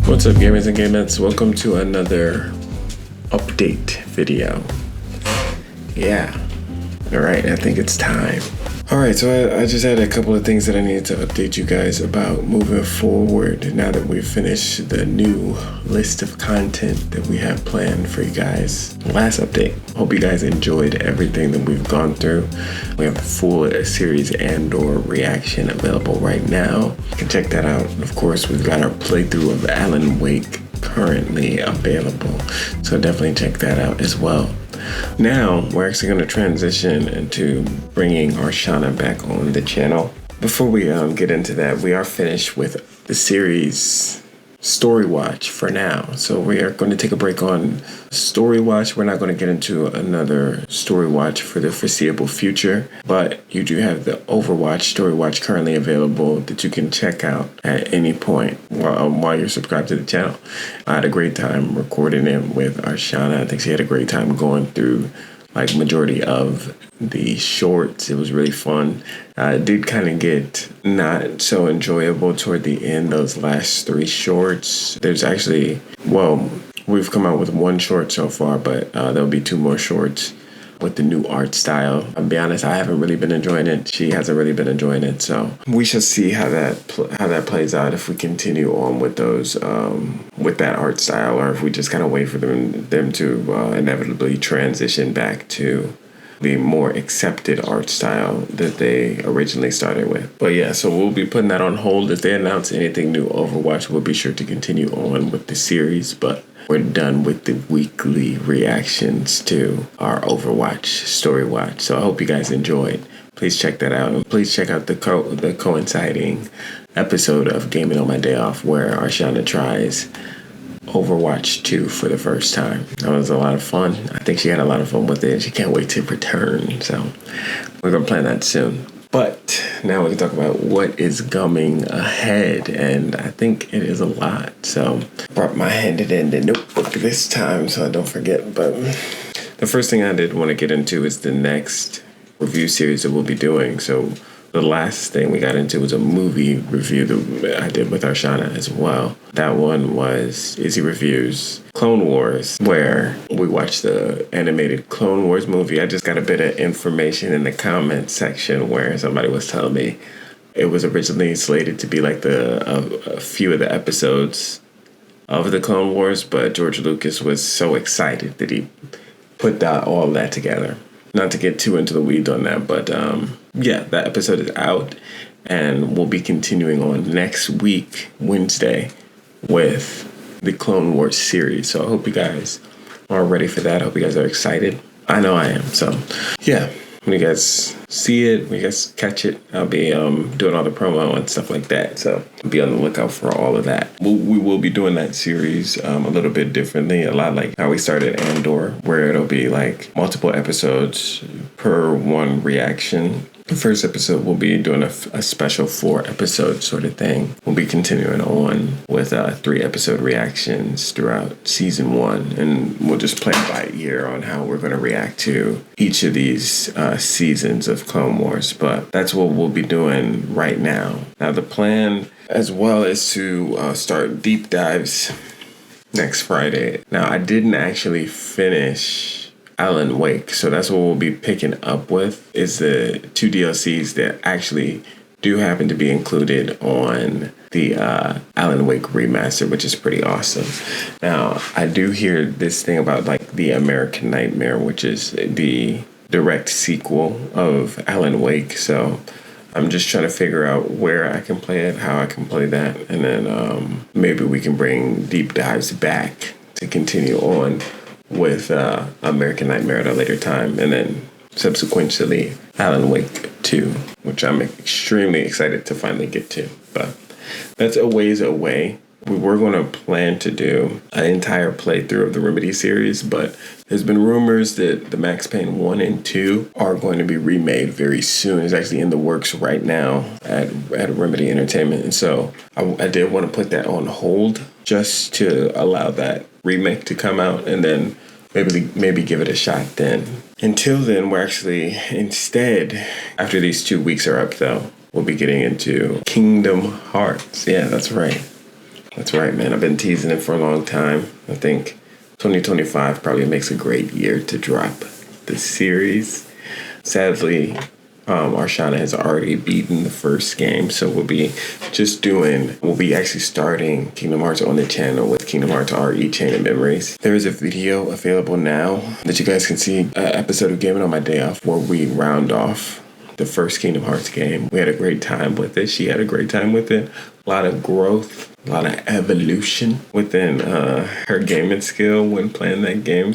What's up, gamers and gamettes? Welcome to another update video. Yeah, alright, I think it's time. Alright, so I just had a couple of things that I needed to update you guys about moving forward now that we've finished the new list of content that we have planned for you guys. Last update. Hope you guys enjoyed everything that we've gone through. We have a full series and/or reaction available right now. You can check that out. Of course, we've got our playthrough of Alan Wake currently available, so definitely check that out as well. Now, we're actually going to transition into bringing Arshana back on the channel. Before we get into that, we are finished with the series Story Watch for now. So we are going to take a break on Story Watch. We're not going to get into another Story Watch for the foreseeable future, but you do have the Overwatch Story Watch currently available that you can check out at any point while you're subscribed to the channel. I had a great time recording it with Arshana. I think she had a great time going through like majority of the shorts. It was really fun. It did kind of get not so enjoyable toward the end, those last three shorts. There's actually, well, we've come out with one short so far, but there'll be two more shorts with the new art style. I'll be honest, I haven't really been enjoying it. She hasn't really been enjoying it, so we shall see how that plays out if we continue on with those with that art style, or if we just kind of wait for them to inevitably transition back to the more accepted art style that they originally started with. But yeah, so we'll be putting that on hold. If they announce anything new Overwatch, we'll be sure to continue on with the series, but we're done with the weekly reactions to our Overwatch Story Watch. So I hope you guys enjoyed. Please check that out. And please check out the coinciding episode of Gaming on My Day Off where Arshana tries Overwatch 2 for the first time. That was a lot of fun. I think she had a lot of fun with it. She can't wait to return. So we're going to plan that soon. But now we can talk about what is coming ahead, and I think it is a lot. So I brought my handed-in notebook this time so I don't forget. But the first thing I did want to get into is the next review series that we'll be doing. So the last thing we got into was a movie review that I did with Arshana as well. That one was Izzy Reviews Clone Wars, where we watched the animated Clone Wars movie. I just got a bit of information in the comment section where somebody was telling me it was originally slated to be like a few of the episodes of the Clone Wars, but George Lucas was so excited that he put all that together. Not to get too into the weeds on that, but yeah, that episode is out, and we'll be continuing on next week, Wednesday, with the Clone Wars series. So I hope you guys are ready for that. I hope you guys are excited. I know I am. So yeah, when you guys see it, when you guys catch it, I'll be doing all the promo and stuff like that. So be on the lookout for all of that. We will be doing that series a little bit differently, a lot like how we started Andor, where it'll be like multiple episodes per one reaction. The first episode, we'll be doing a special 4-episode sort of thing. We'll be continuing on with 3-episode reactions throughout season 1, and we'll just play it by ear on how we're going to react to each of these seasons of Clone Wars. But that's what we'll be doing right now. Now, the plan as well is to start deep dives next Friday. Now, I didn't actually finish Alan Wake, so that's what we'll be picking up with, is the 2 DLCs that actually do happen to be included on the Alan Wake remaster, which is pretty awesome. Now, I do hear this thing about like the American Nightmare, which is the direct sequel of Alan Wake, so I'm just trying to figure out where I can play it, how I can play that, and then maybe we can bring deep dives back to continue on with American Nightmare at a later time, and then subsequently Alan Wake 2, which I'm extremely excited to finally get to. But that's a ways away. We were going to plan to do an entire playthrough of the Remedy series, but there's been rumors that the Max Payne 1 and 2 are going to be remade very soon. It's actually in the works right now at Remedy Entertainment. And so I did want to put that on hold just to allow that remake to come out, and then maybe give it a shot then. Until then, we're actually, instead, after these 2 weeks are up though, we'll be getting into Kingdom Hearts. Yeah, that's right. That's right, man. I've been teasing it for a long time. I think 2025 probably makes a great year to drop the series. Sadly, Arshana has already beaten the first game, so we'll be actually starting Kingdom Hearts on the channel with Kingdom Hearts RE Chain of Memories. There is a video available now that you guys can see, an episode of Gaming on My Day Off, where we round off the first Kingdom Hearts game. We had a great time with it. She had a great time with it. A lot of growth, a lot of evolution within her gaming skill when playing that game.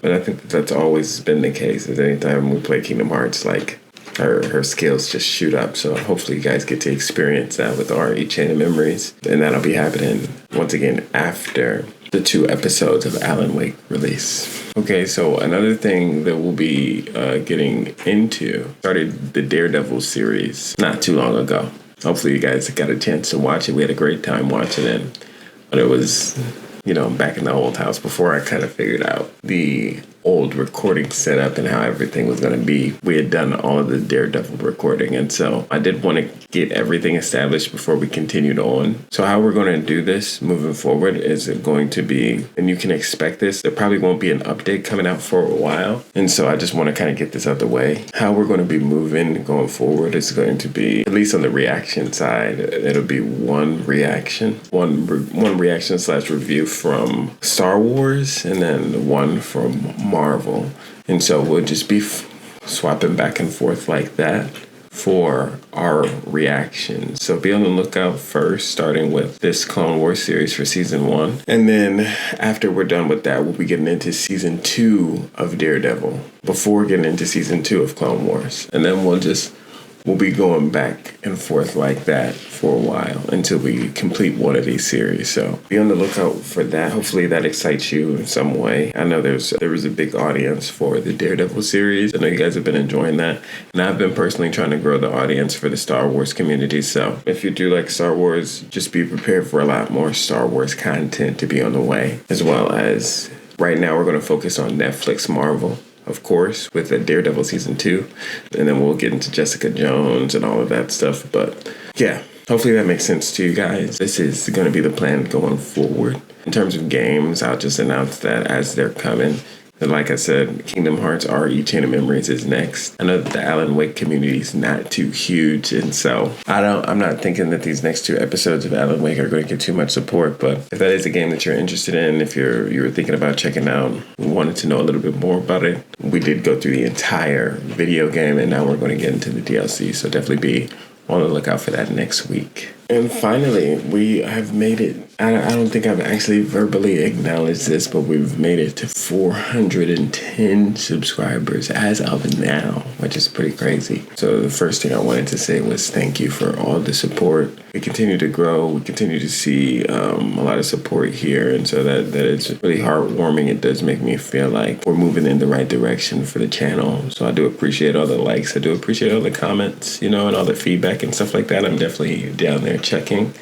But I think that's always been the case. Is anytime we play Kingdom Hearts, like her skills just shoot up. So hopefully you guys get to experience that with RE Chain of Memories, and that'll be happening once again after the 2 episodes of Alan Wake release. Okay, so another thing that we'll be getting into, started the Daredevil series not too long ago. Hopefully you guys got a chance to watch it. We had a great time watching it, but it was, back in the old house before I kind of figured out the old recording setup and how everything was going to be. We had done all of the Daredevil recording, and so I did want to get everything established before we continued on. So how we're going to do this moving forward is going to be, and you can expect this, there probably won't be an update coming out for a while, and so I just want to kind of get this out of the way. How we're going to be moving going forward is going to be, at least on the reaction side, it'll be one reaction / review from Star Wars, and then one from Marvel. And so we'll just be swapping back and forth like that for our reactions. So be on the lookout first, starting with this Clone Wars series for season 1. And then after we're done with that, we'll be getting into season 2 of Daredevil before getting into season 2 of Clone Wars. And then we'll be going back and forth like that for a while until we complete one of these series. So be on the lookout for that. Hopefully that excites you in some way. I know there was a big audience for the Daredevil series. I know you guys have been enjoying that. And I've been personally trying to grow the audience for the Star Wars community. So if you do like Star Wars, just be prepared for a lot more Star Wars content to be on the way. As well as right now we're going to focus on Netflix Marvel, of course, with the Daredevil season 2. And then we'll get into Jessica Jones and all of that stuff. But yeah, hopefully that makes sense to you guys. This is going to be the plan going forward. In terms of games, I'll just announce that as they're coming. And like I said, Kingdom Hearts RE Chain of Memories is next. I know that the Alan Wake community is not too huge, and so I'm not thinking that these next 2 episodes of Alan Wake are going to get too much support. But if that is a game that you're interested in, if you're thinking about checking out, wanted to know a little bit more about it, we did go through the entire video game, and now we're going to get into the DLC. So definitely be on the lookout for that next week. And finally, we have made it. I don't think I've actually verbally acknowledged this, but we've made it to 410 subscribers as of now, which is pretty crazy. So the first thing I wanted to say was thank you for all the support. We continue to grow. We continue to see a lot of support here. And so that is really heartwarming. It does make me feel like we're moving in the right direction for the channel. So I do appreciate all the likes. I do appreciate all the comments, and all the feedback and stuff like that. I'm definitely down there checking.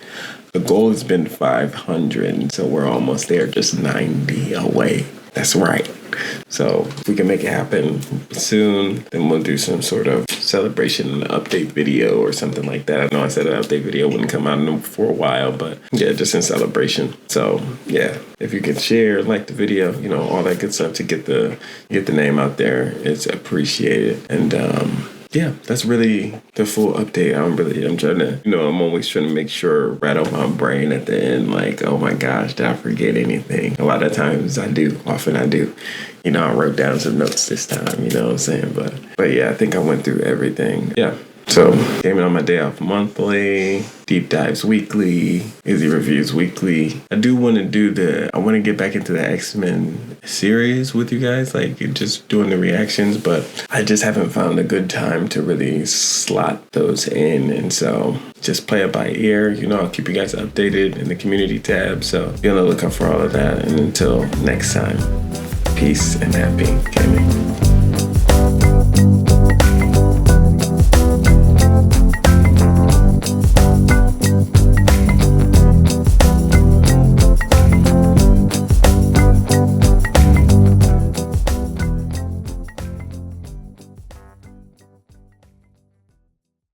The goal has been 500, so we're almost there, just 90 away. That's right. So if we can make it happen soon, then we'll do some sort of celebration update video or something like that. I know I said an update video wouldn't come out for a while, but yeah, just in celebration. So yeah, if you can share, like the video, all that good stuff to get the name out there, it's appreciated. And yeah, that's really the full update. I'm trying to, I'm always trying to make sure, rattle my brain at the end, like, oh my gosh, did I forget anything? A lot of times I do, often I do. I wrote down some notes this time, you know what I'm saying? But yeah, I think I went through everything. Yeah. So, Gaming on My Day Off monthly, Deep Dives weekly, Izzy Reviews weekly. I do want to I want to get back into the X-Men series with you guys, like just doing the reactions, but I just haven't found a good time to really slot those in. And so, just play it by ear. I'll keep you guys updated in the community tab. So, be on the lookout for all of that. And until next time, peace and happy gaming.